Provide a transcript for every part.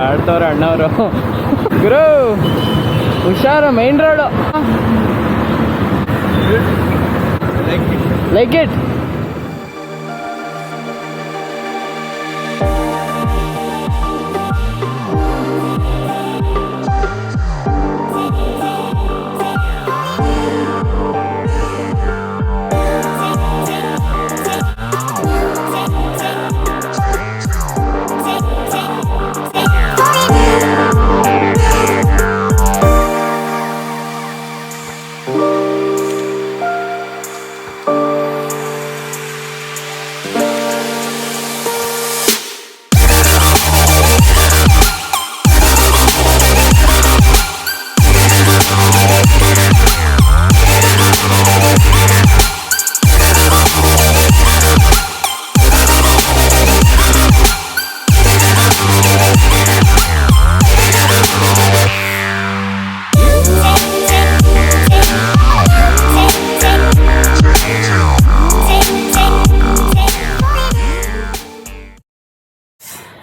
ಆಡ್ತವ್ರೆ ಅಣ್ಣವರು. ಗುರು ಹುಷಾರು, main road. Like it.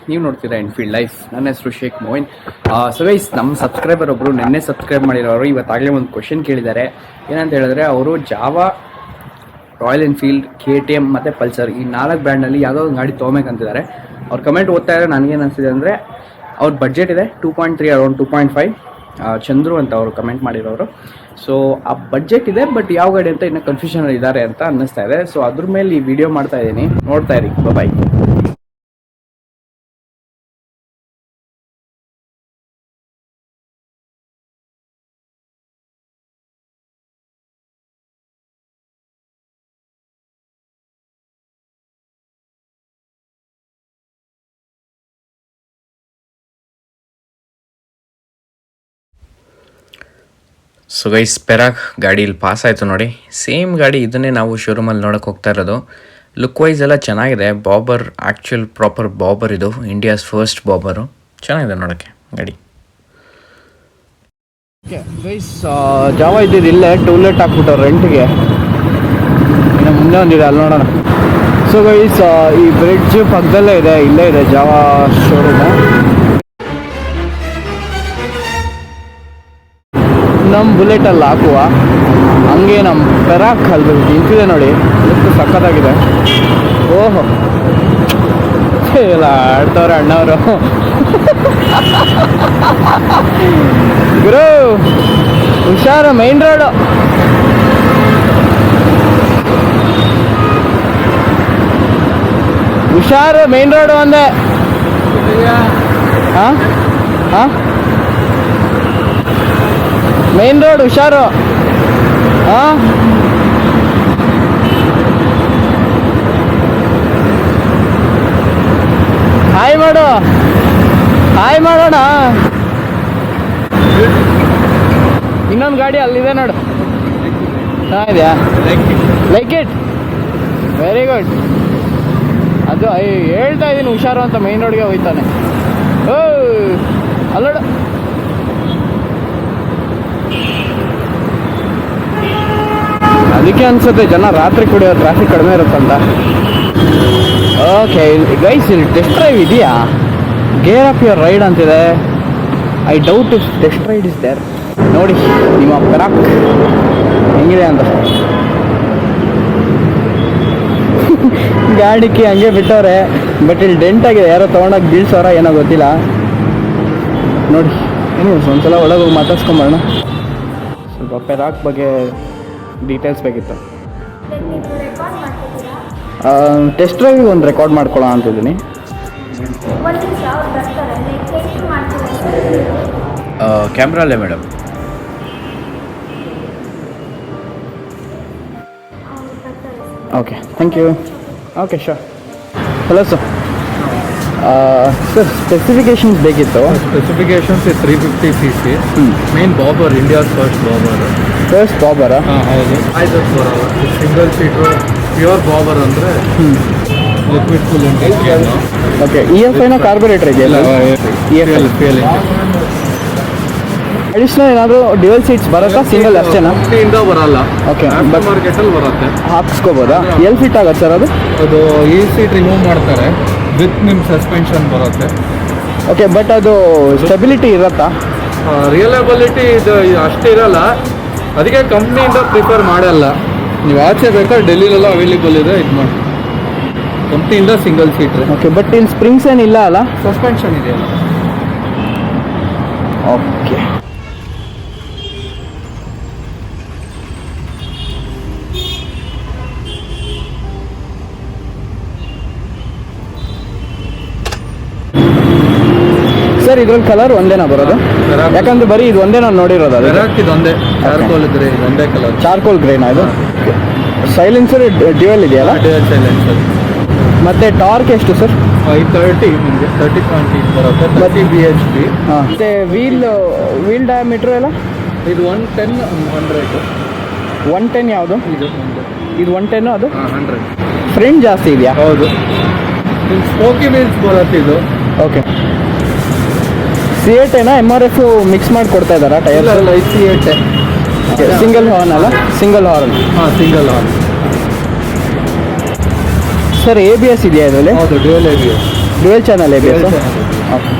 ನೀವು ನೋಡ್ತೀರಾ ಎನ್ಫೀಲ್ಡ್ ಲೈಫ್. ನನ್ನ ಹೆಸರು ಶೇಖ್ ಮೋಯಿನ್. ಸೊ ಗೈಸ್, ನಮ್ಮ ಸಬ್ಸ್ಕ್ರೈಬರ್ ಒಬ್ಬರು ನೆನ್ನೆ ಸಬ್ಸ್ಕ್ರೈಬ್ ಮಾಡಿರೋರು ಇವತ್ತಾಗಲೇ ಒಂದು ಕ್ವಶನ್ ಕೇಳಿದ್ದಾರೆ. ಏನಂತ ಹೇಳಿದ್ರೆ, ಅವರು ಜಾವಾ, ರಾಯಲ್ ಎನ್ಫೀಲ್ಡ್, KTM ಮತ್ತು ಪಲ್ಸರ್ ಈ 4 ಬ್ರ್ಯಾಂಡಲ್ಲಿ ಯಾವುದೋ ಒಂದು ಗಾಡಿ ತೊಗೊಬೇಕಂತಿದ್ದಾರೆ. ಅವ್ರ ಕಮೆಂಟ್ ಓದ್ತಾ ಇದ್ದಾರೆ. ನನಗೇನು ಅನಿಸಿದೆ ಅಂದರೆ, ಅವ್ರ ಬಡ್ಜೆಟ್ ಇದೆ 2.3 ಅರೌಂಡ್ 2.5. ಚಂದ್ರು ಅಂತ ಅವರು ಕಮೆಂಟ್ ಮಾಡಿರೋರು. ಸೊ ಆ ಬಡ್ಜೆಟ್ ಇದೆ, ಬಟ್ ಯಾವ ಗಾಡಿ ಅಂತ ಇನ್ನೂ ಕನ್ಫ್ಯೂಷನಲ್ಲಿ ಇದ್ದಾರೆ ಅಂತ ಅನ್ನಿಸ್ತಾ ಇದೆ. ಸೊ ಅದ್ರ ಮೇಲೆ ಈ ವಿಡಿಯೋ ಮಾಡ್ತಾ ಇದ್ದೀನಿ, ನೋಡ್ತಾ ಇರಿ. ಬಾಯ್. ಸೊ ಗೈಸ್, ಪೆರಾಕ್ ಗಾಡಿ ಇಲ್ಲಿ ಪಾಸ್ ಆಯಿತು ನೋಡಿ. ಸೇಮ್ ಗಾಡಿ ಇದನ್ನೇ ನಾವು ಶೋರೂಮಲ್ಲಿ ನೋಡೋಕೆ ಹೋಗ್ತಾ ಇರೋದು. ಲುಕ್ ವೈಸ್ ಎಲ್ಲ ಚೆನ್ನಾಗಿದೆ. ಬಾಬರ್, ಆ್ಯಕ್ಚುಯಲ್ ಪ್ರಾಪರ್ ಬಾಬರ್ ಇದು, ಇಂಡಿಯಾಸ್ ಫಸ್ಟ್ ಬಾಬರು. ಚೆನ್ನಾಗಿದೆ ನೋಡೋಕ್ಕೆ ಗಾಡಿ. ಗೈಸ್, ಜಾವ ಇದ್ದಿದ್ದು ಇಲ್ಲೇ ಟೂಲೆಟ್ ಹಾಕ್ಬಿಟ್ಟು ರೆಂಟ್ಗೆ. ಇನ್ನು ಮುಂದೆ ಒಂದಿದೆ, ಅಲ್ಲಿ ನೋಡೋಣ. ಸೊ ಗೈಸ್, ಈ ಬ್ರಿಡ್ಜ್ ಪಕ್ಕದಲ್ಲೇ ಇದೆ, ಇಲ್ಲೇ ಇದೆ ಜಾವ ಶೋರೂಮು. ನಮ್ಮ ಬುಲೆಟಲ್ಲಿ ಹಾಕುವ ಹಂಗೆ ನಮ್ಮ ಪೆರಾಕ್ ಅಲ್ಲಿ ನಿಂತಿದೆ ನೋಡಿ, ಎಷ್ಟು ಸಖತ್ತಾಗಿದೆ. ಓಹೋ, ಇಲ್ಲ ಆಡ್ತವ್ರೆ ಅಣ್ಣವರು. ಗುರು ಹುಷಾರು, ಮೈನ್ ರೋಡು. ಹುಷಾರು, ಮೈನ್ ರೋಡು ಅಂದೆ. ಹಾಂ ಹಾಂ, ಮೈನ್ ರೋಡ್ ಹುಷಾರು. ಹಾಂ, ಹಾಯ್ ಮಾಡು, ಹಾಯ್ ಮಾಡೋಣ. ಇನ್ನೊಂದು ಗಾಡಿ ಅಲ್ಲಿದೆ ನೋಡು, ಚೆನ್ನಾಗಿದೆಯಾ? Like it, very good. ಅದು ಹೇಳ್ತಾ ಇದ್ದೀನಿ ಹುಷಾರು ಅಂತ, ಮೈನ್ ರೋಡ್ಗೆ ಹೋಯ್ತಾನೆ. ಓ ಅಲ್ಲೋಡು. ಅದಕ್ಕೆ ಅನ್ಸುತ್ತೆ ಜನ ರಾತ್ರಿ ಕುಡಿಯೋ ಟ್ರಾಫಿಕ್ ಕಡಿಮೆ ಇರುತ್ತಂತ. ಓಕೆ ಗೈಸ್, ಇಲ್ಲಿ ಟೆಸ್ಟ್ ಡ್ರೈವ್ ಇದೆಯಾ? ಗೇರ್ ಅಪ್ ಯುವರ್ ರೈಡ್ ಅಂತಿದೆ. I doubt if test ride is there. ನೋಡಿ ನಿಮ್ಮ ಪೆರಾಕ್ ಹೆಂಗಿದೆ ಅಂತ. ಗಾಡಿಗೆ ಹಂಗೆ ಬಿಟ್ಟವ್ರೆ, ಬಟ್ ಇಲ್ಲಿ ಡೆಂಟ್ ಆಗಿದೆ. ಯಾರೋ ತೊಗೊಂಡೋಗಿ ಬೀಳ್ಸೋರ ಏನೋ ಗೊತ್ತಿಲ್ಲ. ನೋಡಿ ಏನು, ಒಂದ್ಸಲ ಒಳಗೆ ಹೋಗಿ ಮಾತಾಡ್ಸ್ಕೊಂಬರೋಣ. ಸ್ವಲ್ಪ ಪೆರಾಕ್ ಬಗ್ಗೆ ಡೀಟೇಲ್ಸ್ ಬೇಕಿತ್ತು. ಟೆಸ್ಟ್ ಡ್ರೈವಿಗೆ ಒಂದು ರೆಕಾರ್ಡ್ ಮಾಡ್ಕೊಳ್ಳೋ ಅಂತಿದ್ದೀನಿ. ಕ್ಯಾಮ್ರಲ್ಲೇ madam. Okay, thank you. Okay sure. Hello sir, sir specifications ಬೇಕಿತ್ತು. Specifications 350cc. Main bobber, India's first ಬಾಬರಾ? ಹೌದು. 5 ಸಿಂಗಲ್ ಸೀಟ್ರು ಪ್ಯೂರ್ ಬಾಬರ್ ಅಂದರೆ ಲಿಕ್ವಿಡ್ ಫುಲ್ ಇಂಟೆನ್. ಓಕೆ, EFI ಕಾರ್ಬೊರೇಟರ್ ಇದೆಯಲ್ಲ? EFI ಅಡಿಷನಲ್ ಏನಾದರೂ ಡ್ಯುಯಲ್ ಸೀಟ್ಸ್ ಬರುತ್ತಾ? ಸಿಂಗಲ್ ಅಷ್ಟೇನಾ? ಇಂದ ಬರಲ್ಲ. ಓಕೆ, ಮಾರ್ಕೆಟಲ್ಲಿ ಬರುತ್ತೆ. ಹಾಕ್ಸ್ಕೋಬೋದಾ? ಎಲ್ಲಿ ಫಿಟ್ ಆಗುತ್ತೆ ಸರ್ ಅದು? ಅದು ಈ ಸೀಟ್ ರಿಮೂವ್ ಮಾಡ್ತಾರೆ, ವಿತ್ ನಿಮ್ಮ ಸಸ್ಪೆನ್ಷನ್ ಬರುತ್ತೆ. ಓಕೆ, ಬಟ್ ಅದು ಸ್ಟೆಬಿಲಿಟಿ ಇರುತ್ತಾ? ರಿಯಲಬಿಲಿಟಿ ಇದು ಅಷ್ಟೇ ಇರಲ್ಲ, ಅದಕ್ಕೆ ಕಂಪ್ನಿಯಿಂದ ಪ್ರಿಫರ್ ಮಾಡಲ್ಲ. ನೀವು ಆಚೆ ಬೇಕಾದ್ರೆ ಡೆಲ್ಲಿಲೆಲ್ಲ ಅವೈಲೇಬಲ್ ಇದೆ, ಇದು ಮಾಡಿ ಕಂಪ್ನಿಯಿಂದ ಸಿಂಗಲ್ ಸೀಟ್ರೆ. ಓಕೆ, ಬಟ್ ಇಲ್ಲಿ ಸ್ಪ್ರಿಂಗ್ಸ್ ಏನಿಲ್ಲ ಅಲ್ಲ? ಸಸ್ಪೆನ್ಷನ್ ಇದೆಯಲ್ಲ. ಓಕೆ. ಸರ್ ಇದ್ರಲ್ಲಿ ಕಲರ್ ಒಂದೇನಾ ಬರೋದು? ಯಾಕಂದ್ರೆ ಬರೀ ಇದು ಒಂದೇ ನಾನು ನೋಡಿರೋದು. ಅದು ಇದೊಂದೇ ಚಾರ್ಕೋಲ್ ಗ್ರೇ, ಇದೊಂದೇ ಕಲರ್. ಚಾರ್ಕೋಲ್ ಗ್ರೇನಾ ಇದು? ಸೈಲೆನ್ಸರ್ ಡ್ಯುಯಲ್ ಇದೆಯಲ್ಲ? Dual silencer. ಮತ್ತೆ ಟಾರ್ಕ್ ಎಷ್ಟು ಸರ್? 530 ನಿಮಗೆ 30.8 ಬರುತ್ತೆ, 30 BHP. ಹಾಂ. ಮತ್ತೆ ವೀಲ್ ಡಯಾಮೀಟ್ರ್ ಎಲ್ಲ? ಇದು 110 100. 110 ಯಾವುದು? ಇದು 110 ಅದು? 100. ಫ್ರಂಟ್ ಜಾಸ್ತಿ ಇದೆಯಾ? ಹೌದು. ಸ್ಪೋಕಿ ವೀಲ್ಸ್ ಬರುತ್ತೆ ಇದು. ಓಕೆ. C8 ಏನಾ MRF ಮಿಕ್ಸ್ ಮಾಡಿ ಕೊಡ್ತಾ ಇದ್ದಾರಾ ಟೈರ್? ಇಲ್ಲ, C8. ಸಿಂಗಲ್ ಹಾರ್ನ್ ಅಲ್ಲ? Single horn. ಹಾಂ, ಸಿಂಗಲ್ ಹಾರ್ನ್. ಸರ್ ABS ಇದೆಯಾ ಇದರಲ್ಲಿ? ಹೌದು, dual ABS. Dual channel ABS. Dual channel. Okay.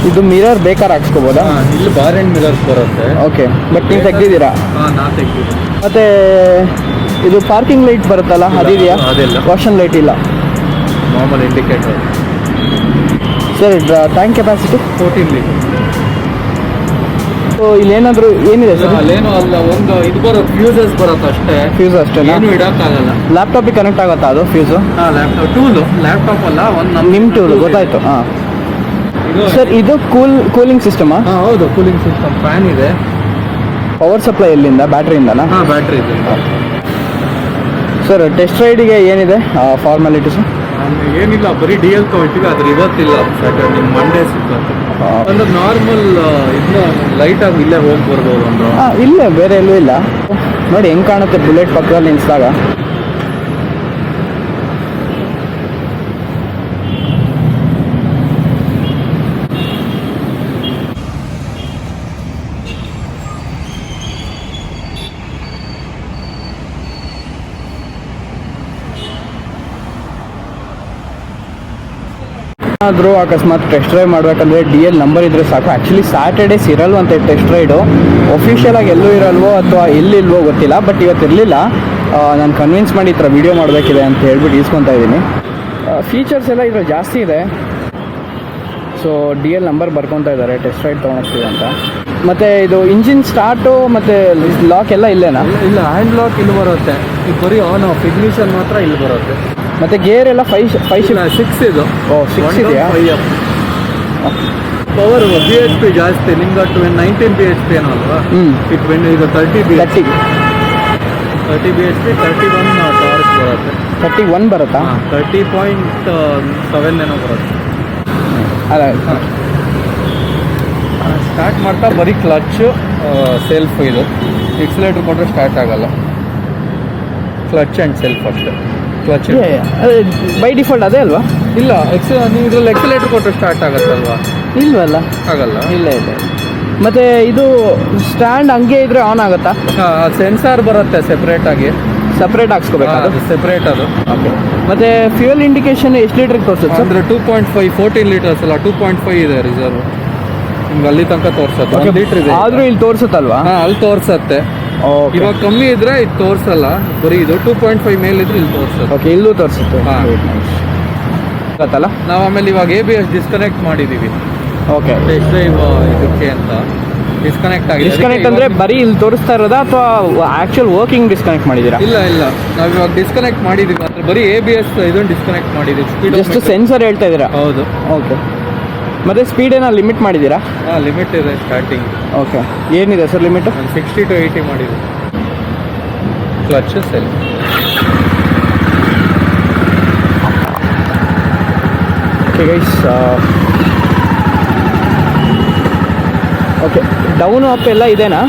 ಇದು ಮಿರರ್ ಬೇಕಾದ್ರೆ ಹಾಕ್ಸ್ಕೋಬೋದಾ? ಇಲ್ಲಿ ಬಾರ್ ಅಂಡ್ ಮಿರರ್ಸ್ ಬರುತ್ತೆ. ಓಕೆ, ಬಟ್ ನೀವು ತೆಗ್ದಿದ್ದೀರಾ? ಹಾಂ, ನಾ ತೆಗ್ದಿದ್ದೀನಿ. ಮತ್ತೆ ಇದು ಪಾರ್ಕಿಂಗ್ ಲೈಟ್ ಬರುತ್ತಲ್ಲ, ಅದಿದೆಯಾ? ಅದೆಲ್ಲ ವಾಷನ್ ಲೈಟ್ ಇಲ್ಲ. Normal indicator. Sir tank capacity 14 litre. So ಇಲ್ಲೇನಾದರೂ ಏನಿದೆ ಸರ್? ಅಲ್ಲೇನು ಅಲ್ಲ, ಒಂದು ಇದು ಬರುತ್ತೆ, ಫ್ಯೂಸಸ್ ಬರುತ್ತೆ ಅಷ್ಟೇ. ಫ್ಯೂಸ್ ಅಷ್ಟೇನಾ? ಏನು ಇಡೋಕ್ಕಾಗಲ್ಲ. ಲ್ಯಾಪ್ಟಾಪಿಗೆ ಕನೆಕ್ಟ್ ಆಗುತ್ತಾ ಅದು ಫ್ಯೂಸು? ಹಾಂ, ಲ್ಯಾಪ್ಟಾಪ್ ಅಲ್ಲ, ಒಂದು ನಿಮ್ಮ ಟೂಲ್ ಗೊತ್ತಾಯ್ತು. ಹಾಂ ಸರ್, ಇದು ಕೂಲಿಂಗ್ ಸಿಸ್ಟಮಾ? ಹಾಂ, ಹೌದು, ಕೂಲಿಂಗ್ ಸಿಸ್ಟಮ್. ಫ್ಯಾನ್ ಇದೆ. ಪವರ್ ಸಪ್ಲೈ ಎಲ್ಲಿಂದ? ಬ್ಯಾಟ್ರಿಯಿಂದನಾ? ಹಾಂ, ಬ್ಯಾಟ್ರಿ ಇದೆ. ಸರ್ ಟೆಸ್ಟ್ ರೈಡಿಗೆ ಏನಿದೆ ಫಾರ್ಮಾಲಿಟೀಸು? ಏನಿಲ್ಲ, ಬರೀ DL ತಗೊಳ್ತೀವಿ, ಅದ್ರ ಇವತ್ತಿಲ್ಲ. ನಿಮ್ಮ ಮಂಡೇ ಸಿಗುತ್ತೆ. ಅಂದ್ರೆ ನಾರ್ಮಲ್ ಇದನ್ನ ಲೈಟಾಗಿ ಇಲ್ಲೇ ಹೋಗಿ ಬರ್ಬೋದು ಒಂದು. ಹಾಂ, ಇಲ್ಲ ಬೇರೆ ಎಲ್ಲೂ ಇಲ್ಲ. ನೋಡಿ ಹೆಂಗೆ ಕಾಣುತ್ತೆ ಬುಲೆಟ್ ಪಕ್ಕದಲ್ಲಿ ನಿಲ್ಸಿದಾಗ. ಆದರೂ ಅಕಸ್ಮಾತ್ ಟೆಸ್ಟ್ ಡ್ರೈವ್ ಮಾಡಬೇಕಂದ್ರೆ DL ನಂಬರ್ ಇದ್ದರೆ ಸಾಕು. ಆ್ಯಕ್ಚುಲಿ ಸ್ಯಾಟರ್ಡೇಸ್ ಇರಲ್ವಂತೆ ಟೆಸ್ಟ್ ರೈಡು. ಒಫಿಷಿಯಲ್ ಆಗಿ ಎಲ್ಲೂ ಇರಲ್ವೋ ಅಥವಾ ಎಲ್ಲಿಲ್ವೋ ಗೊತ್ತಿಲ್ಲ, ಬಟ್ ಇವತ್ತು ಇರಲಿಲ್ಲ. ನಾನು ಕನ್ವಿನ್ಸ್ ಮಾಡಿ ಈ ಥರ ವೀಡಿಯೋ ಮಾಡಬೇಕಿದೆ ಅಂತ ಹೇಳ್ಬಿಟ್ಟು ಇಸ್ಕೊತಾ ಇದ್ದೀನಿ. ಫೀಚರ್ಸ್ ಎಲ್ಲ ಇದ್ರಲ್ಲಿ ಜಾಸ್ತಿ ಇದೆ. ಸೊ DL ನಂಬರ್ ಬರ್ಕೊತಾ ಇದ್ದಾರೆ, ಟೆಸ್ಟ್ ರೈಡ್ ತೊಗೊಳಕ್ತಿದೆ ಅಂತ. ಮತ್ತು ಇದು ಇಂಜಿನ್ ಸ್ಟಾರ್ಟು ಮತ್ತು ಲಾಕ್ ಎಲ್ಲ ಇಲ್ಲೇನಾ? ಇಲ್ಲ, ಹ್ಯಾಂಡ್ ಲಾಕ್ ಇಲ್ಲಿ ಬರುತ್ತೆ. ಇದು ಬರೀ ಆನ್ ಆಫ್ ಇಗ್ನಿಷನ್ ಮಾತ್ರ ಇಲ್ಲಿ ಬರುತ್ತೆ. ಮತ್ತು ಗೇರ್ ಎಲ್ಲ 5 6 ಇದು. ಓ 6 ಇದೆಯಾ? ಪವರ್ BHP ಜಾಸ್ತಿ. ನಿಮ್ಗೆ 19 BHP ಏನೋ ಅಲ್ವಾ? ಇದು 30 BHP. 30 BHP, 31 ಟಾರ್ಕ್ ಬರುತ್ತೆ. 31 ಬರುತ್ತಾ? 30.7 ಏನೋ ಬರುತ್ತೆ. ಅಲ್ಲ, ಸ್ಟಾರ್ಟ್ ಮಾಡ್ತಾ ಬರೀ ಕ್ಲಚ್ಚು, ಸೆಲ್ಫ್. ಇದು ಎಕ್ಸಲೇಟರ್ ಕೊಟ್ಟರೆ ಸ್ಟಾರ್ಟ್ ಆಗಲ್ಲ. ಕ್ಲಚ್ ಆ್ಯಂಡ್ ಸೆಲ್ಫ್ ಅಷ್ಟೇ. ಕ್ಲಚ್ ಬೈ ಡಿಫಾಲ್ಟ್ ಅದೇ ಅಲ್ವಾ? ಇಲ್ಲ, ನೀವು ಇದ್ರಲ್ಲಿ ಎಕ್ಸಲೇಟರ್ ಕೊಟ್ಟರೆ ಸ್ಟಾರ್ಟ್ ಆಗುತ್ತಲ್ವಾ? ಇಲ್ವಲ್ಲ? ಆಗಲ್ಲ. ಇಲ್ಲ. ಮತ್ತು ಇದು ಸ್ಟ್ಯಾಂಡ್ ಹಂಗೆ ಇದ್ರೆ ಆನ್ ಆಗುತ್ತಾ? ಸೆನ್ಸಾರ್ ಬರುತ್ತೆ ಸೆಪ್ರೇಟಾಗಿ. ಸಪ್ರೇಟ್ ಹಾಕ್ಸ್ಕೋಬೇಕಾ? ಅದು ಸೆಪ್ರೇಟ್ ಅದು. ಓಕೆ. ಮತ್ತು ಫ್ಯೂಯಲ್ ಇಂಡಿಕೇಶನ್ ಎಷ್ಟು ಲೀಟ್ರಿಗೆ ತೋರಿಸುತ್ತೆ? ಅಂದರೆ 2.5 14 ಲೀಟರ್ಸ್ ಅಲ್ಲ, 2.5 ಇದೆ ರಿಸರ್ವ್. ನಿಮ್ಗೆ ಅಲ್ಲಿ ತನಕ ತೋರಿಸುತ್ತೆ. 1 ಲೀಟ್ರ್ ಇದೆ. ಆದರೂ ಇಲ್ಲಿ ತೋರಿಸುತ್ತಲ್ವಾ? ಹಾಂ, ಅಲ್ಲಿ ತೋರಿಸುತ್ತೆ. ಇವಾಗ ಕಮ್ಮಿ ಇದ್ರೆ ಇದು ತೋರಿಸಲ್ಲ, ಬರೀ ಇದು 2.5 ಮೇಲೆ ಇದ್ರೆ ಇಲ್ಲಿ ತೋರಿಸುತ್ತೆ. ಓಕೆ, ಇಲ್ಲೂ ತೋರಿಸುತ್ತೆ. ಹಾಂ, ಗೊತ್ತಲ್ಲ. ನಾವು ಆಮೇಲೆ ಇವಾಗ ABS ಡಿಸ್ಕನೆಕ್ಟ್ ಮಾಡಿದ್ದೀವಿ. ಓಕೆ, ಟೆಸ್ಟ್ ಡ್ರೈವ್ ಇದಕ್ಕೆ ಅಂತ ಡಿಸ್ಕನೆಕ್ಟ್ ಆಗಿದೆ. ಡಿಸ್ಕನೆಕ್ಟ್ ಅಂದರೆ ಬರೀ ಇಲ್ಲಿ ತೋರಿಸ್ತಾ ಇರೋದಾ ಅಥವಾ ಆ್ಯಕ್ಚುಲ್ ವರ್ಕಿಂಗ್ ಡಿಸ್ಕನೆಕ್ಟ್ ಮಾಡಿದ್ದೀರಾ? ಇಲ್ಲ, ನಾವು ಇವಾಗ ಡಿಸ್ಕನೆಕ್ಟ್ ಮಾಡಿದ್ದೀವಿ ಮಾತ್ರ. ಬರೀ ABS ಇದನ್ನು ಡಿಸ್ಕನೆಕ್ಟ್ ಮಾಡಿದ್ದೀವಿ. ಜಸ್ಟ್ ಸೆನ್ಸರ್ ಹೇಳ್ತಾ ಇದ್ದೀರಾ? ಹೌದು. ಓಕೆ. ಮತ್ತು ಸ್ಪೀಡ್ ಏನೋ ಲಿಮಿಟ್ ಮಾಡಿದ್ದೀರಾ? ಹಾಂ, ಲಿಮಿಟ್ ಇದೆ ಸ್ಟಾರ್ಟಿಂಗ್. ಓಕೆ, ಏನಿದೆ ಸರ್ ಲಿಮಿಟು? 60 to 80 ಮಾಡಿದ್ದೀವಿ. Clutch self. Okay guys, okay, down up ಎಲ್ಲ ಇದೆನಾ?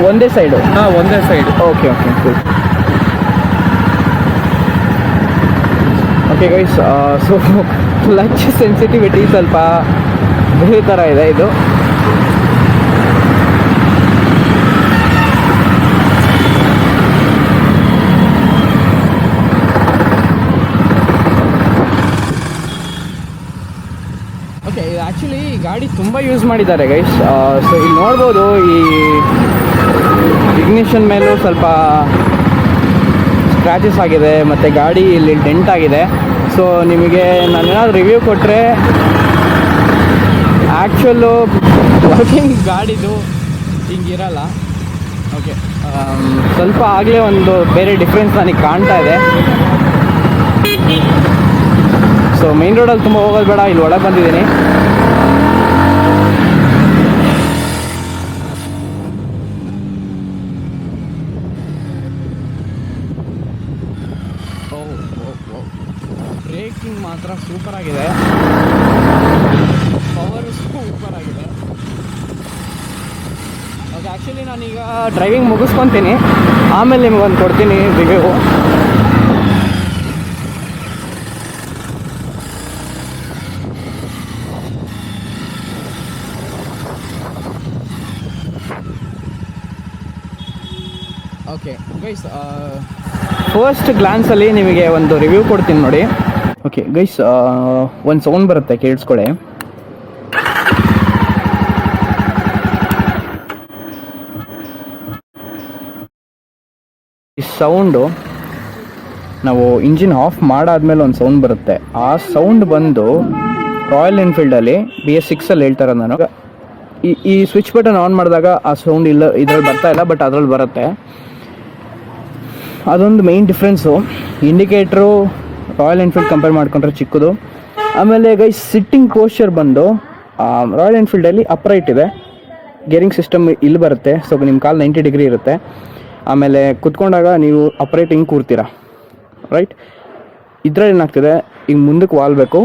ಒಂದೇ ಸೈಡು? ಹಾಂ, ಒಂದೇ side. Okay cool. Okay guys, so clutch sensitivity ಸ್ವಲ್ಪ ಬೇರೆ ಥರ ಇದೆ ಇದು. ಆ್ಯಕ್ಚುಲಿ ಈ ಗಾಡಿ ತುಂಬ ಯೂಸ್ ಮಾಡಿದ್ದಾರೆ ಗೈಸ್. ಸೊ ಇಲ್ಲಿ ನೋಡ್ಬೋದು ಈ ಇಗ್ನಿಷನ್ ಮೇಲೂ ಸ್ವಲ್ಪ ಸ್ಕ್ರ್ಯಾಚಸ್ ಆಗಿದೆ ಮತ್ತು ಗಾಡಿ ಇಲ್ಲಿ ಡೆಂಟ್ ಆಗಿದೆ. ಸೊ ನಿಮಗೆ ನಾನೇನಾದ್ರು ರಿವ್ಯೂ ಕೊಟ್ಟರೆ ಆ್ಯಕ್ಚುಲು ವರ್ಕಿಂಗ್ ಗಾಡಿದು ಹಿಂಗಿರಲ್ಲ. ಓಕೆ, ಸ್ವಲ್ಪ ಆಗಲೇ ಒಂದು ಬೇರೆ ಡಿಫ್ರೆನ್ಸ್ ನನಗೆ ಕಾಣ್ತಾ ಇದೆ. ಸೊ ಮೈನ್ ರೋಡಲ್ಲಿ ತುಂಬ ಹೋಗೋದು ಬೇಡ, ಇಲ್ಲಿ ಒಳಗೆ ಬಂದಿದ್ದೀನಿ. ಬ್ರೇಕಿಂಗ್ ಮಾತ್ರ ಸೂಪರ್ ಆಗಿದೆ, ಪವರ್ ಸೂಪರ್ ಆಗಿದೆ. ಓಕೆ, ಆ್ಯಕ್ಚುಲಿ ನಾನೀಗ ಡ್ರೈವಿಂಗ್ ಮುಗಿಸ್ಕೊತೀನಿ, ಆಮೇಲೆ ನಿಮ್ಗೊಂದು ಕೊಡ್ತೀನಿ ರಿವ್ಯೂ. ಓಕೆ ಗೈಸ್, ಫಸ್ಟ್ ಗ್ಲಾನ್ಸಲ್ಲಿ ನಿಮಗೆ ಒಂದು ರಿವ್ಯೂ ಕೊಡ್ತೀನಿ ನೋಡಿ. ಓಕೆ ಗೈಸ್, ಒಂದು ಸೌಂಡ್ ಬರುತ್ತೆ, ಕೇಳಿಸ್ಕೊಳ್ಳಿ. ಈ ಸೌಂಡು ನಾವು ಇಂಜಿನ್ ಆಫ್ ಮಾಡಾದ್ಮೇಲೆ ಒಂದು ಸೌಂಡ್ ಬರುತ್ತೆ. ಆ ಸೌಂಡ್ ಬಂದು ರಾಯಲ್ ಎನ್ಫೀಲ್ಡಲ್ಲಿ BS6 ಹೇಳ್ತಾರೆ ನಾನು. ಈ ಸ್ವಿಚ್ ಬಟನ್ ಆನ್ ಮಾಡಿದಾಗ ಆ ಸೌಂಡ್ ಇಲ್ಲ, ಇದ್ರಲ್ಲಿ ಬರ್ತಾ ಇಲ್ಲ, ಬಟ್ ಅದ್ರಲ್ಲಿ ಬರುತ್ತೆ. ಅದೊಂದು main difference. Indicator royal Enfield compare ಮಾಡ್ಕೊಂಡ್ರೆ ಚಿಕ್ಕದು. ಆಮೇಲೆ ಗೈಸ್, ಸಿಟ್ಟಿಂಗ್ ಪೋಸ್ಚರ್ ಬಂದು ರಾಯಲ್ ಎನ್ಫೀಲ್ಡಲ್ಲಿ ಅಪ್ರೈಟ್ ಇದೆ, ಗೇರಿಂಗ್ ಸಿಸ್ಟಮ್ ಇಲ್ಲಿ ಬರುತ್ತೆ. ಸೊ ನಿಮ್ಮ ಕಾಲು 90 ಡಿಗ್ರಿ ಇರುತ್ತೆ. ಆಮೇಲೆ ಕುತ್ಕೊಂಡಾಗ ನೀವು ಅಪ್ರೈಟ್ ಹಿಂಗೆ ಕೂರ್ತೀರಾ, ರೈಟ್. ಇದ್ರಲ್ಲಿ ಏನಾಗ್ತಿದೆ, ಈಗ ಮುಂದಕ್ಕೆ ವಾಲ್ಬೇಕು,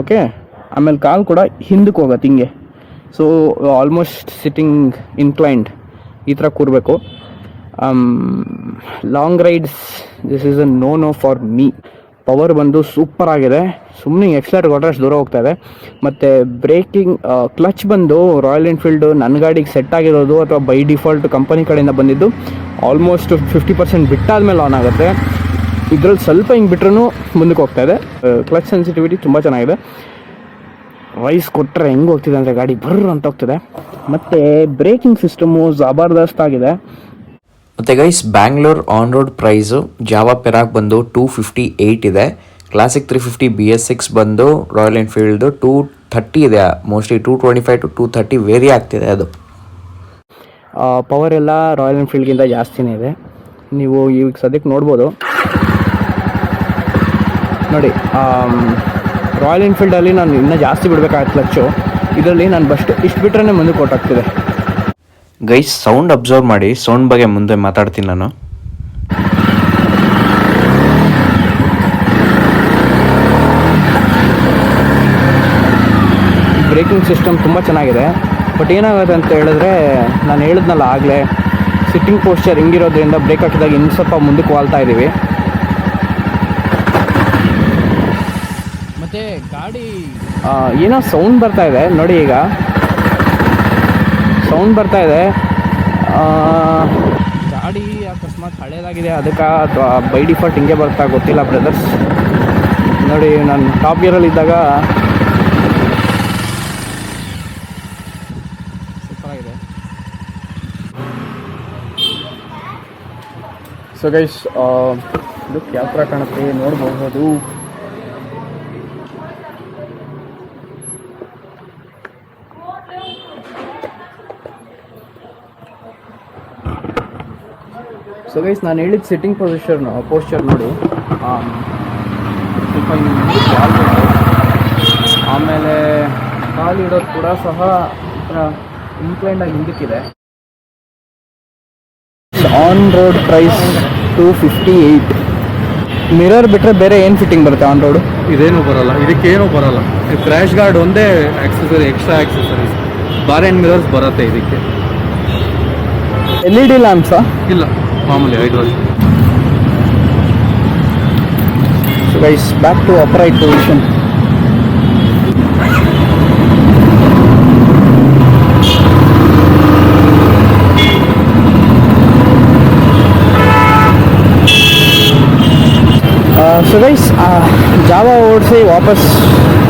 ಓಕೆ. ಆಮೇಲೆ ಕಾಲು ಕೂಡ ಹಿಂದಕ್ಕೆ ಹೋಗುತ್ತೆ ಹಿಂಗೆ. ಸೊ ಆಲ್ಮೋಸ್ಟ್ ಸಿಟ್ಟಿಂಗ್ ಇನ್ಕ್ಲೈನ್ಡ್ ಈ ಥರ ಕೂರಬೇಕು. Long rides this is a no for me. Power ಬಂದು ಸೂಪರ್ ಆಗಿದೆ, ಸುಮ್ಮನೆ ಎಕ್ಸಲೇಟರ್ ಕೊಟ್ಟರೆ ಅಷ್ಟು ದೂರ ಹೋಗ್ತಾ ಇದೆ. ಮತ್ತು ಬ್ರೇಕಿಂಗ್, ಕ್ಲಚ್ ಬಂದು ರಾಯಲ್ ಎನ್ಫೀಲ್ಡು ನನ್ನ ಗಾಡಿಗೆ ಸೆಟ್ ಆಗಿರೋದು ಅಥವಾ ಬೈ ಡಿಫಾಲ್ಟ್ ಕಂಪನಿ ಕಡೆಯಿಂದ ಬಂದಿದ್ದು ಆಲ್ಮೋಸ್ಟ್ 50% ಬಿಟ್ಟಾದ್ಮೇಲೆ ಆನ್ ಆಗುತ್ತೆ. ಇದ್ರಲ್ಲಿ ಸ್ವಲ್ಪ ಹಿಂಗೆ ಬಿಟ್ರೂ ಮುಂದಕ್ಕೆ ಹೋಗ್ತಾ ಇದೆ. ಕ್ಲಚ್ ಸೆನ್ಸಿಟಿವಿಟಿ ತುಂಬ ಚೆನ್ನಾಗಿದೆ. ರೈಸ್ ಕೊಟ್ಟರೆ ಹೆಂಗೆ ಹೋಗ್ತಿದೆ ಅಂದರೆ ಗಾಡಿ ಬರ್ರ ಅಂತ ಹೋಗ್ತಿದೆ. ಮತ್ತು ಬ್ರೇಕಿಂಗ್ ಸಿಸ್ಟಮು ಜಬರ್ದಸ್ತ್ ಆಗಿದೆ. ಮತ್ತು guys, Bangalore on road price Jawa Perak ಬಂದು 258 ಇದೆ. ಕ್ಲಾಸಿಕ್ 350 BS6 ಬಂದು ರಾಯಲ್ ಎನ್ಫೀಲ್ಡು 230 ಇದೆ. ಮೋಸ್ಟ್ಲಿ 225 to 230 ವೇರಿ ಆಗ್ತಿದೆ. ಅದು ಪವರ್ ಎಲ್ಲ ರಾಯಲ್ ಎನ್ಫೀಲ್ಡ್ಗಿಂತ ಜಾಸ್ತಿನೇ ಇದೆ. ನೀವು ಈಗ ಸದ್ಯಕ್ಕೆ ನೋಡ್ಬೋದು ನೋಡಿ. ರಾಯಲ್ ಎನ್ಫೀಲ್ಡಲ್ಲಿ ನಾನು ಇನ್ನೂ ಜಾಸ್ತಿ ಬಿಡಬೇಕಾಗುತ್ತೆ ಕ್ಲಚ್ಚು. ಇದರಲ್ಲಿ ನಾನು ಬಸ್ಟ್ ಇಷ್ಟು ಬಿಟ್ರೆ ಮುಂದಕ್ಕೆ ಕೊಟ್ಟಾಗ್ತಿದೆ. ಗೈಸ್, ಸೌಂಡ್ ಅಬ್ಸರ್ವ್ ಮಾಡಿ, ಸೌಂಡ್ ಬಗ್ಗೆ ಮುಂದೆ ಮಾತಾಡ್ತೀನಿ ನಾನು. ಬ್ರೇಕಿಂಗ್ ಸಿಸ್ಟಮ್ ತುಂಬ ಚೆನ್ನಾಗಿದೆ. ಬಟ್ ಏನಾಗುತ್ತೆ ಅಂತ ಹೇಳಿದ್ರೆ, ನಾನು ಹೇಳಿದ್ನಲ್ಲ ಆಗಲೇ, ಸಿಟ್ಟಿಂಗ್ ಪೋಸ್ಚರ್ ಹಿಂಗಿರೋದ್ರಿಂದ ಬ್ರೇಕ್ ಹಾಕಿದಾಗ ಇನ್ನು ಸ್ವಲ್ಪ ಮುಂದಕ್ಕೆ ವಾಲ್ತಾ ಇದ್ದೀವಿ. ಮತ್ತು ಗಾಡಿ ಏನೋ ಸೌಂಡ್ ಬರ್ತಾ ಇದೆ ನೋಡಿ. ಈಗ ಸೌಂಡ್ ಬರ್ತಾ ಇದೆ. ಗಾಡಿ ಅಕಸ್ಮಾತ್ ಹಳೇದಾಗಿದೆ ಅದಕ್ಕೆ ಅಥವಾ ಬೈ ಡಿಫಾಲ್ಟ್ ಹಿಂಗೆ ಬರ್ತಾ ಗೊತ್ತಿಲ್ಲ ಬ್ರದರ್ಸ್. ನೋಡಿ, ನಾನು ಟಾಪ್ ಗೇರಲ್ಲಿದ್ದಾಗ ಸೂಪರಾಗಿದೆ. ಸೊ ಗೈಸ್, ಲುಕ್ ಯಾವ ಥರ ಕಾಣುತ್ತೆ ನೋಡ್ಬೋದು. ಸೊ ಗೈಸ್, ನಾನು ಹೇಳಿದ ಸಿಟ್ಟಿಂಗ್ ಪೋಸ್ಚರ್ ನೋಡಿ. ಸ್ವಲ್ಪ ಆಮೇಲೆ ಕಾಲಿಡೋದು ಕೂಡ ಸಹ ಇನ್ಕ್ಲೈಂಡಾಗಿ ಹಿಂದಕ್ಕಿದೆ. On road price 258. ಮಿರರ್ ಬಿಟ್ಟರೆ ಬೇರೆ ಏನು ಫಿಟ್ಟಿಂಗ್ ಬರುತ್ತೆ ಆನ್ ರೋಡು? ಇದೇನು ಬರಲ್ಲ, ಇದಕ್ಕೇನು ಬರಲ್ಲ. ಕ್ರ್ಯಾಶ್ ಗಾರ್ಡ್ ಒಂದೇ accessory, extra accessories. Bar and mirrors ಬರುತ್ತೆ ಇದಕ್ಕೆ. LED ಲ್ಯಾಂಪ್ಸಾ? ಇಲ್ಲ, ಮಾಮೂಲಿ hydraulic. So guys, back to upright position. So guys, Jawa ಓಡಿಸಿ ವಾಪಸ್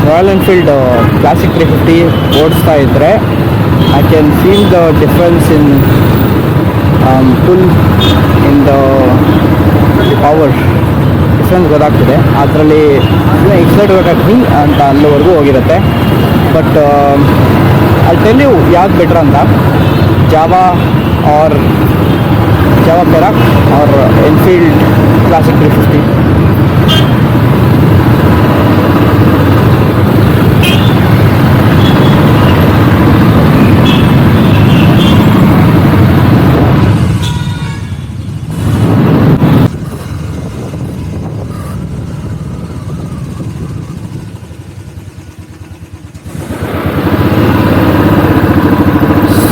ರಾಯಲ್ ಎನ್ಫೀಲ್ಡ್ ಕ್ಲಾಸಿಕ್ 350 ಓಡಿಸ್ತಾ ಇದ್ದರೆ I can feel the difference in full in the power difference ಗೊತ್ತಾಗ್ತದೆ. ಅದರಲ್ಲಿ ಎಕ್ಸೈಟೆಡ್ ಅಂತ ಅಲ್ಲಿವರೆಗೂ ಹೋಗಿರುತ್ತೆ. ಬಟ್ ಅಲ್ಲಿ ಟೆಲ್ ಯು ಯಾವ್ದು ಬೆಟ್ರ್ ಅಂತ, Jawa or Jawa Perak or Enfield classic 350.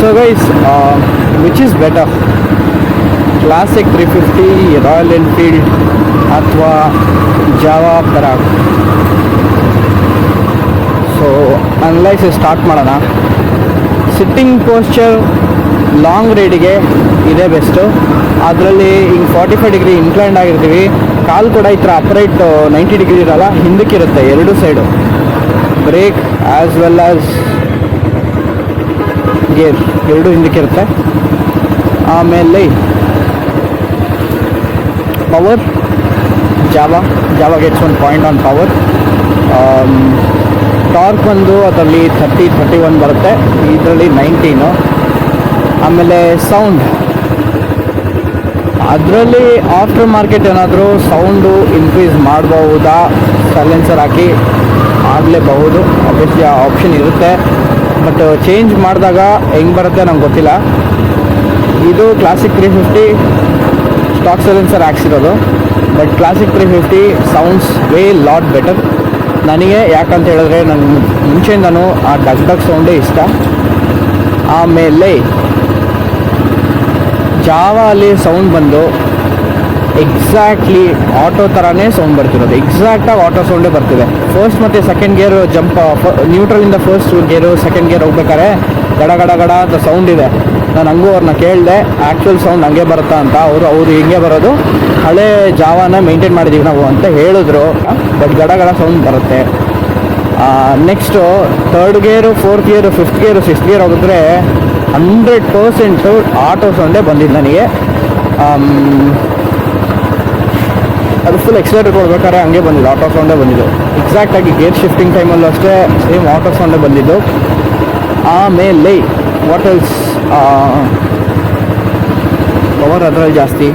So guys, which is better, classic 350, Royal Enfield ಅಥವಾ Java ಪೆರಾಕ್? So analysis start ಮಾಡೋಣ. ಸಿಟ್ಟಿಂಗ್ ಪೋಸ್ಚರ್ ಲಾಂಗ್ ರೈಡಿಗೆ ಇದೇ ಬೆಸ್ಟು. ಅದರಲ್ಲಿ ಹಿಂಗೆ 45 ಡಿಗ್ರಿ ಇನ್ಕ್ಲೈಂಡ್ ಆಗಿರ್ತೀವಿ, ಕಾಲು ಕೂಡ ಈ ಥರ ಅಪ್ರೈಟ್ 90 ಡಿಗ್ರಿ ಇರಲ್ಲ, ಹಿಂದಕ್ಕಿರುತ್ತೆ ಎರಡು side. Brake as well as gear ಎರಡು ಹಿಂದಕ್ಕಿರುತ್ತೆ. ಆಮೇಲೆ power Jawa gets 1 point on power. Torque ಬಂದು ಅದರಲ್ಲಿ 31 ಬರುತ್ತೆ, ಇದರಲ್ಲಿ 19. ಆಮೇಲೆ ಸೌಂಡ್, ಅದರಲ್ಲಿ ಆಫ್ಟರ್ ಮಾರ್ಕೆಟ್ ಏನಾದರೂ ಸೌಂಡು ಇನ್ಕ್ರೀಸ್ ಮಾಡಬಹುದಾ, ಸೈಲೆನ್ಸರ್ ಹಾಕಿ ಆಗಲೇಬಹುದು, ಆಬ್ವಿಯಸ್ಲಿ ಆ ಆಪ್ಷನ್ ಇರುತ್ತೆ. ಬಟ್ ಚೇಂಜ್ ಮಾಡಿದಾಗ ಹೆಂಗೆ ಬರುತ್ತೆ ನಂಗೆ ಗೊತ್ತಿಲ್ಲ. ಇದು ಕ್ಲಾಸಿಕ್ 350 ಸ್ಟಾಕ್ ಸೈಲೆನ್ಸರ್ ಹಾಕ್ಸಿರೋದು, but classic 350 sounds way lot better ನನಗೆ. ಯಾಕಂತ ಹೇಳಿದ್ರೆ ನನಗೆ ಮುಂಚೆಯಿಂದನೂ ಆ ಡಗ್ ಸೌಂಡೇ ಇಷ್ಟ. ಆಮೇಲೆ ಜಾವಾ ಅಲ್ಲಿ ಸೌಂಡ್ ಬಂದು ಎಕ್ಸಾಕ್ಟ್ಲಿ ಆಟೋ ಥರನೇ ಸೌಂಡ್ ಬರ್ತಿರೋದು, ಎಕ್ಸಾಕ್ಟಾಗಿ ಆಟೋ ಸೌಂಡೇ ಬರ್ತಿದೆ. ಫಸ್ಟ್ ಮತ್ತು ಸೆಕೆಂಡ್ ಗೇರ್ ಜಂಪ್, ನ್ಯೂಟ್ರಲಿಂದ ಫಸ್ಟ್ ಗೇರು ಸೆಕೆಂಡ್ ಗೇರ್ ಹೋಗ್ಬೇಕಾದ್ರೆ ಗಡ ಗಡ ಗಡ ಅಂತ ಸೌಂಡ್ ಇದೆ. ನಾನು ಹಂಗೂ ಅವ್ರನ್ನ ಕೇಳಿದೆ ಆ್ಯಕ್ಚುಯಲ್ ಸೌಂಡ್ ಹಂಗೆ ಬರುತ್ತಾ ಅಂತ. ಅವರು ಹಿಂಗೆ ಬರೋದು, ಹಳೆ ಜಾವಾನ ಮೇಂಟೈನ್ ಮಾಡಿದ್ದೀವಿ ನಾವು ಅಂತ ಹೇಳಿದ್ರು. ಬಟ್ ಗಡ ಗಡ ಸೌಂಡ್ ಬರುತ್ತೆ. ನೆಕ್ಸ್ಟು ಥರ್ಡ್ ಗೇರು, ಫೋರ್ತ್ ಗೇರು, ಫಿಫ್ತ್ ಗೇರು, ಸಿಕ್ಸ್ತ್ ಗೇರ್ ಹೋಗಿದ್ರೆ 100% ಆಟೋ ಸೌಂಡೇ ಬಂದಿದ್ದು ನನಗೆ. ಅದು ಫುಲ್ ಎಕ್ಸೈಟೆಡ್ ಕೊಡ್ಬೇಕಾದ್ರೆ ಹಂಗೆ ಬಂದಿದ್ದು, ಆಟೋ ಸೌಂಡೇ ಬಂದಿದ್ದು. ಎಕ್ಸಾಕ್ಟಾಗಿ ಗೇರ್ ಶಿಫ್ಟಿಂಗ್ ಟೈಮಲ್ಲೂ ಅಷ್ಟೇ ಸೇಮ್ ಆಟೋ ಸೌಂಡೇ ಬಂದಿದ್ದು. ಆಮೇಲೆ ವಾಟ್ ಎಲ್ಸ್, ಪವರ್ ಅದರಲ್ಲಿ ಜಾಸ್ತಿ.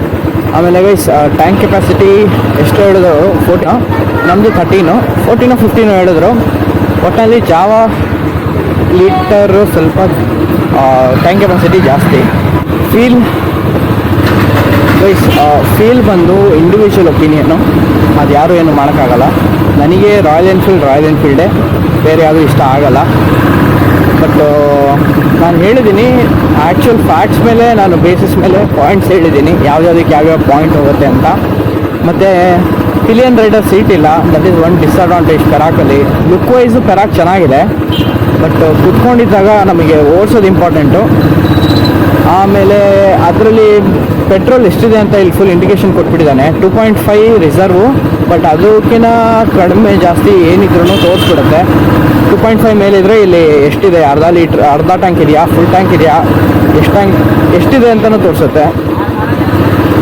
ಆಮೇಲೆ ಗೈಸ್ ಟ್ಯಾಂಕ್ ಕೆಪಾಸಿಟಿ ಎಷ್ಟು ಹೇಳಿದ್ರು, 40, ನಮ್ಮದು 13, 14 15 ಹೇಳಿದ್ರು. ಒಟ್ಟಿನಲ್ಲಿ ಜಾವಾ ಲೀಟರು ಸ್ವಲ್ಪ ಟ್ಯಾಂಕ್ ಕೆಪಾಸಿಟಿ ಜಾಸ್ತಿ. ಫೀಲ್ ಬಂದು ಇಂಡಿವಿಜುವಲ್ ಒಪಿನಿಯನ್ನು, ಅದು ಯಾರು ಏನು ಮಾಡೋಕ್ಕಾಗಲ್ಲ. ನನಗೆ ರಾಯಲ್ ಎನ್ಫೀಲ್ಡೇ, ಬೇರೆ ಯಾವುದೂ ಇಷ್ಟ ಆಗಲ್ಲ. ಬಟ್ ನಾನು ಹೇಳಿದ್ದೀನಿ ಆ್ಯಕ್ಚುಯಲ್ ಫ್ಯಾಕ್ಟ್ಸ್ ಮೇಲೆ, ನಾನು ಬೇಸಿಸ್ ಮೇಲೆ ಪಾಯಿಂಟ್ಸ್ ಹೇಳಿದ್ದೀನಿ, ಯಾವ್ಯಾವುದಕ್ಕೆ ಯಾವ್ಯಾವ ಪಾಯಿಂಟ್ ಹೋಗುತ್ತೆ ಅಂತ. ಮತ್ತು ಪಿಲಿಯನ್ ರೈಡರ್ ಸೀಟ್ ಇಲ್ಲ, ದಟ್ ಈಸ್ ಒನ್ ಡಿಸ್ಅಡ್ವಾಂಟೇಜ್ ಪೆರಾಕಲ್ಲಿ. ಲುಕ್ ವೈಸು ಪೆರಾಕ್ ಚೆನ್ನಾಗಿದೆ, ಬಟ್ ಕುತ್ಕೊಂಡಿದ್ದಾಗ ನಮಗೆ ಓಡಿಸೋದು ಇಂಪಾರ್ಟೆಂಟು. ಆಮೇಲೆ ಅದರಲ್ಲಿ ಪೆಟ್ರೋಲ್ ಎಷ್ಟಿದೆ ಅಂತ ಇಲ್ಲಿ ಫುಲ್ ಇಂಡಿಕೇಶನ್ ಕೊಟ್ಬಿಟ್ಟಿದ್ದಾನೆ, 2.5 ರಿಸರ್ವು. ಬಟ್ ಅದಕ್ಕಿಂತ ಕಡಿಮೆ ಜಾಸ್ತಿ ಏನಿದ್ರೂ ತೋರಿಸ್ಬಿಡುತ್ತೆ. 2.5 ಮೇಲಿದ್ರೆ ಇಲ್ಲಿ ಎಷ್ಟಿದೆ, ಅರ್ಧ ಟ್ಯಾಂಕ್ ಇದೆಯಾ, ಫುಲ್ ಟ್ಯಾಂಕ್ ಇದೆಯಾ, ಎಷ್ಟಿದೆ ಅಂತಲೂ ತೋರಿಸುತ್ತೆ.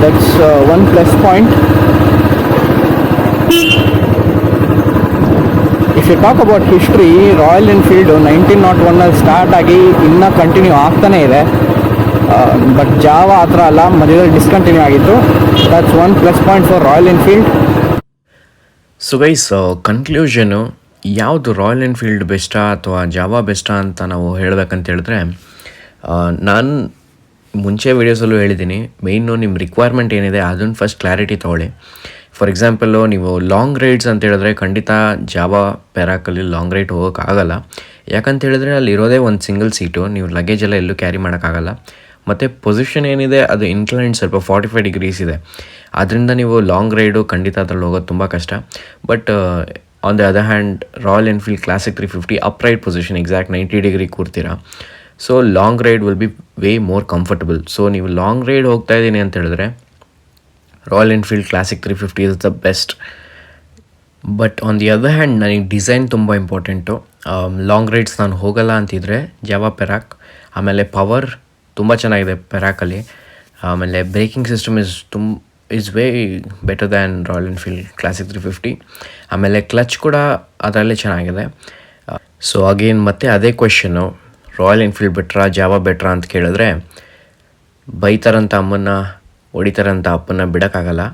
That's one plus point. If you talk about history, Royal Enfield 1901 start ಆಗಿ ಇನ್ನೂ ಕಂಟಿನ್ಯೂ ಆಗ್ತಾನೇ ಇದೆ. ಬಟ್ ಜಾವಾ ಆ ಥರ ಅಲ್ಲ, ಮಧ್ಯದಲ್ಲಿ ಡಿಸ್ಕಂಟಿನ್ಯೂ ಆಗಿತ್ತು. That's one plus point for Royal Enfield. So guys, conclusion ಯಾವುದು ರಾಯಲ್ ಎನ್ಫೀಲ್ಡ್ ಬೆಸ್ಟಾ ಅಥವಾ ಜಾವಾ ಬೆಸ್ಟಾ ಅಂತ ನಾವು ಹೇಳಬೇಕಂತ ಹೇಳಿದ್ರೆ, ನಾನು ಮುಂಚೆ ವೀಡಿಯೋಸಲ್ಲೂ ಹೇಳಿದ್ದೀನಿ, ಮೇಯ್ನು ನಿಮ್ಮ ರಿಕ್ವೈರ್ಮೆಂಟ್ ಏನಿದೆ ಅದನ್ನು ಫಸ್ಟ್ ಕ್ಲಾರಿಟಿ ತೊಗೊಳ್ಳಿ. ಫಾರ್ ಎಕ್ಸಾಂಪಲ್ಲು ನೀವು ಲಾಂಗ್ ರೈಡ್ಸ್ ಅಂತ ಹೇಳಿದ್ರೆ ಖಂಡಿತ ಜಾವಾ ಪೆರಾಕಲ್ಲಿ ಲಾಂಗ್ ರೈಡ್ ಹೋಗೋಕ್ಕಾಗಲ್ಲ. ಯಾಕಂತ ಹೇಳಿದ್ರೆ ಅಲ್ಲಿ ಇರೋದೇ ಒಂದು ಸಿಂಗಲ್ ಸೀಟು, ನೀವು ಲಗೇಜ್ ಎಲ್ಲ ಎಲ್ಲೂ ಕ್ಯಾರಿ ಮಾಡೋಕ್ಕಾಗಲ್ಲ. ಮತ್ತು ಪೊಸಿಷನ್ ಏನಿದೆ ಅದು ಇನ್ಕ್ಲೈನ್ಡ್ ಸ್ವಲ್ಪ 45 ಡಿಗ್ರೀಸ್ ಇದೆ, ಆದ್ದರಿಂದ ನೀವು ಲಾಂಗ್ ರೈಡು ಖಂಡಿತ ಅದ್ರಲ್ಲಿ ಹೋಗೋದು ತುಂಬ ಕಷ್ಟ. But on the other hand Royal Enfield classic 350 upright position exact 90 degree ಕೂರ್ತೀರಾ. So long ride will be way more comfortable. So ನೀವು ಲಾಂಗ್ ರೈಡ್ ಹೋಗ್ತಾ ಇದ್ದೀನಿ ಅಂತ ಹೇಳಿದ್ರೆ Royal Enfield classic 350 is the best. But on the other hand ನನಗೆ design ತುಂಬ important. Long rides ನಾನು ಹೋಗಲ್ಲ ಅಂತಿದ್ರೆ ಜಾವಾ ಪೆರಾಕ್. ಆಮೇಲೆ ಪವರ್ ತುಂಬ ಚೆನ್ನಾಗಿದೆ ಪೆರಾಕಲ್ಲಿ. ಆಮೇಲೆ breaking system is way better than royal Enfield classic 350. ಆಮೇಲೆ ಕ್ಲಚ್ ಕೂಡ ಅದರಲ್ಲೇ ಚೆನ್ನಾಗಿದೆ. ಸೊ ಅಗೇನ್ ಮತ್ತೆ ಅದೇ ಕ್ವೆಶನ್ನು, ರಾಯಲ್ ಎನ್ಫೀಲ್ಡ್ ಬೆಟ್ರಾ ಜಾವಾ ಬೆಟ್ರಾ ಅಂತ ಕೇಳಿದ್ರೆ, ಬೈತಾರಂತ ಅಮ್ಮನ್ನ ಹೊಡಿತಾರಂತ ಅಪ್ಪನ್ನ ಬಿಡೋಕ್ಕಾಗಲ್ಲ.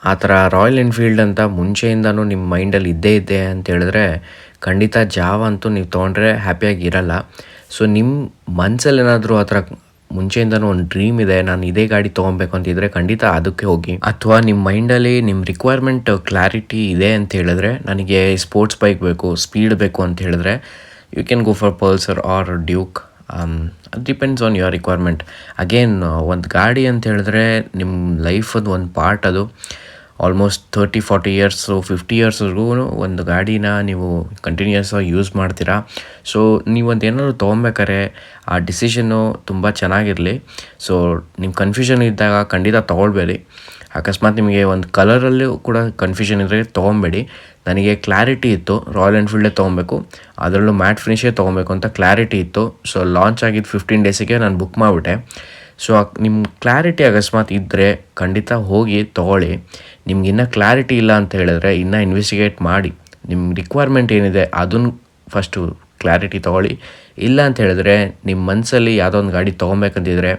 ಆ ಥರ ರಾಯಲ್ ಎನ್ಫೀಲ್ಡ್ ಅಂತ ಮುಂಚೆಯಿಂದನೂ ನಿಮ್ಮ ಮೈಂಡಲ್ಲಿ ಇದ್ದೇ ಅಂತ ಹೇಳಿದ್ರೆ ಖಂಡಿತ ಜಾವ ಅಂತೂ ನೀವು ತೊಗೊಂಡ್ರೆ ಹ್ಯಾಪಿಯಾಗಿ ಇರಲ್ಲ. ಸೊ ನಿಮ್ಮ ಮನಸ್ಸಲ್ಲಿ ಏನಾದರೂ ಆ ಥರ ಮುಂಚೆಯಿಂದನೂ ಒಂದು ಡ್ರೀಮ್ ಇದೆ, ನಾನು ಇದೇ ಗಾಡಿ ತೊಗೊಬೇಕು ಅಂತಿದ್ರೆ ಖಂಡಿತ ಅದಕ್ಕೆ ಹೋಗಿ. ಅಥವಾ ನಿಮ್ಮ ಮೈಂಡಲ್ಲಿ ನಿಮ್ಮ ರಿಕ್ವೈರ್ಮೆಂಟ್ ಕ್ಲಾರಿಟಿ ಇದೆ ಅಂತ ಹೇಳಿದ್ರೆ, ನನಗೆ ಸ್ಪೋರ್ಟ್ಸ್ ಬೈಕ್ ಬೇಕು, ಸ್ಪೀಡ್ ಬೇಕು ಅಂತ ಹೇಳಿದ್ರೆ you can go for Pulsar or Duke. ಅದು depends on your requirement. Again ಒಂದು ಗಾಡಿ ಅಂತ ಹೇಳಿದ್ರೆ ನಿಮ್ಮ ಲೈಫದ್ದು ಒಂದು ಪಾರ್ಟ್. ಅದು ಆಲ್ಮೋಸ್ಟ್ 30-40 ಇಯರ್ಸು 50 ಇಯರ್ಸ್ವರೆಗೂ ಒಂದು ಗಾಡಿನ ನೀವು ಕಂಟಿನ್ಯೂಸ್ ಆಗಿ ಯೂಸ್ ಮಾಡ್ತೀರಾ. ಸೊ ನೀವೊಂದು ಏನಾದರೂ ತೊಗೊಬೇಕಾರೆ ಆ ಡಿಸಿಷನ್ನು ತುಂಬ ಚೆನ್ನಾಗಿರಲಿ. ಸೊ ನಿಮ್ಮ ಕನ್ಫ್ಯೂಷನ್ ಇದ್ದಾಗ ಖಂಡಿತ ತೊಗೊಳ್ಬೇಡಿ. ಅಕಸ್ಮಾತ್ ನಿಮಗೆ ಒಂದು ಕಲರಲ್ಲೂ ಕೂಡ ಕನ್ಫ್ಯೂಷನ್ ಇದ್ದರೆ ತೊಗೊಬೇಡಿ. ನನಗೆ ಕ್ಲಾರಿಟಿ ಇತ್ತು ರಾಯಲ್ ಎನ್ಫೀಲ್ಡೇ ತೊಗೊಬೇಕು, ಅದರಲ್ಲೂ ಮ್ಯಾಟ್ ಫಿನಿಷೇ ತೊಗೊಬೇಕು ಅಂತ ಕ್ಲಾರಿಟಿ ಇತ್ತು. ಸೊ ಲಾಂಚ್ ಆಗಿದ್ದು 15 ಡೇಸಿಗೆ ನಾನು ಬುಕ್ ಮಾಡಿಬಿಟ್ಟೆ. ಸೊ ನಿಮ್ಮ ಕ್ಲಾರಿಟಿ ಅಕಸ್ಮಾತ್ ಇದ್ದರೆ ಖಂಡಿತ ಹೋಗಿ ತೊಗೊಳ್ಳಿ. ನಿಮ್ಗೆ ಇನ್ನೂ ಕ್ಲಾರಿಟಿ ಇಲ್ಲ ಅಂತ ಹೇಳಿದ್ರೆ ಇನ್ನೂ ಇನ್ವೆಸ್ಟಿಗೇಟ್ ಮಾಡಿ, ನಿಮ್ಮ ರಿಕ್ವೈರ್ಮೆಂಟ್ ಏನಿದೆ ಅದನ್ನು ಫಸ್ಟು ಕ್ಲಾರಿಟಿ ತೊಗೊಳ್ಳಿ. ಇಲ್ಲ ಅಂತ ಹೇಳಿದ್ರೆ ನಿಮ್ಮ ಮನಸ್ಸಲ್ಲಿ ಯಾವುದೋ ಒಂದು ಗಾಡಿ ತೊಗೊಬೇಕಂತಿದ್ರೆ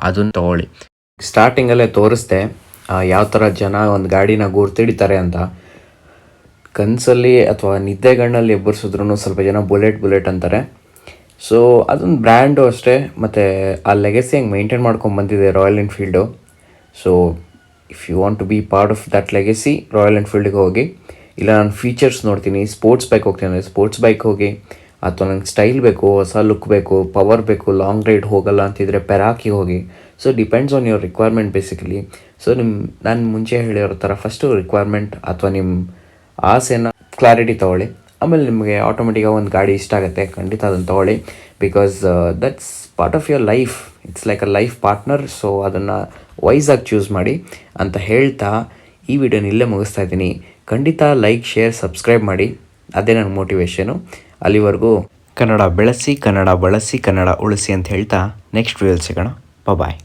ಅದನ್ನು ತೊಗೊಳ್ಳಿ. ಸ್ಟಾರ್ಟಿಂಗಲ್ಲೇ ತೋರಿಸ್ದೆ ಯಾವ ಥರ ಜನ ಒಂದು ಗಾಡಿನ ಗುರ್ತಿಡಿತಾರೆ ಅಂತ. ಕನಸಲ್ಲಿ ಅಥವಾ ನಿದ್ದೆಗಣ್ಣಲ್ಲಿ ಎಬ್ಬರಿಸಿದ್ರು ಸ್ವಲ್ಪ ಜನ ಬುಲೆಟ್ ಅಂತಾರೆ. ಸೊ ಅದೊಂದು ಬ್ರ್ಯಾಂಡು ಅಷ್ಟೇ, ಮತ್ತು ಆ ಲೆಗಸಿ ಹೆಂಗೆ ಮೇಂಟೈನ್ ಮಾಡ್ಕೊಂಡು ಬಂದಿದೆ Royal Enfield. So if you want to be part of that legacy, Royal ಎನ್ಫೀಲ್ಡಿಗೆ ಹೋಗಿ. ಇಲ್ಲ ನಾನು ಫೀಚರ್ಸ್ ನೋಡ್ತೀನಿ, ಸ್ಪೋರ್ಟ್ಸ್ ಬೈಕ್ ಹೋಗ್ತೀನಿ ಅಂದರೆ ಸ್ಪೋರ್ಟ್ಸ್ ಬೈಕ್ ಹೋಗಿ. ಅಥವಾ ನನಗೆ ಸ್ಟೈಲ್ ಬೇಕು, ಹೊಸ ಲುಕ್ ಬೇಕು, ಪವರ್ ಬೇಕು, ಲಾಂಗ್ ರೈಡ್ ಹೋಗಲ್ಲ ಅಂತಿದ್ರೆ ಪೆರಾಕಿಗೆ ಹೋಗಿ. So depends on your requirement basically. So ನಾನು ಮುಂಚೆ ಹೇಳಿರೋ ಥರ ಫಸ್ಟು ರಿಕ್ವೈರ್ಮೆಂಟ್ ಅಥವಾ ನಿಮ್ಮ ಆಸೆನ ಕ್ಲಾರಿಟಿ ತೊಗೊಳ್ಳಿ. ಆಮೇಲೆ ನಿಮಗೆ ಆಟೋಮೆಟಿಕಾಗಿ ಒಂದು ಗಾಡಿ ಇಷ್ಟ ಆಗುತ್ತೆ, ಖಂಡಿತ ಅದನ್ನು ತೊಗೊಳ್ಳಿ. Because that's part of your life, it's like a life partner. So ಅದನ್ನು ವೈಸಾಗಿ ಚೂಸ್ ಮಾಡಿ ಅಂತ ಹೇಳ್ತಾ ಈ ವಿಡಿಯೋನ ಇಲ್ಲೇ ಮುಗಿಸ್ತಾ ಇದ್ದೀನಿ. ಖಂಡಿತ ಲೈಕ್, ಶೇರ್, ಸಬ್ಸ್ಕ್ರೈಬ್ ಮಾಡಿ. ಅದೇ ನನ್ನ ಮೋಟಿವೇಶನು. ಅಲ್ಲಿವರೆಗೂ ಕನ್ನಡ ಬೆಳೆಸಿ, ಕನ್ನಡ ಬಳಸಿ, ಕನ್ನಡ ಉಳಿಸಿ ಅಂತ ಹೇಳ್ತಾ ನೆಕ್ಸ್ಟ್ ವಿಡಿಯೋಲಿ ಸಿಗೋಣ. ಬಾಯ್.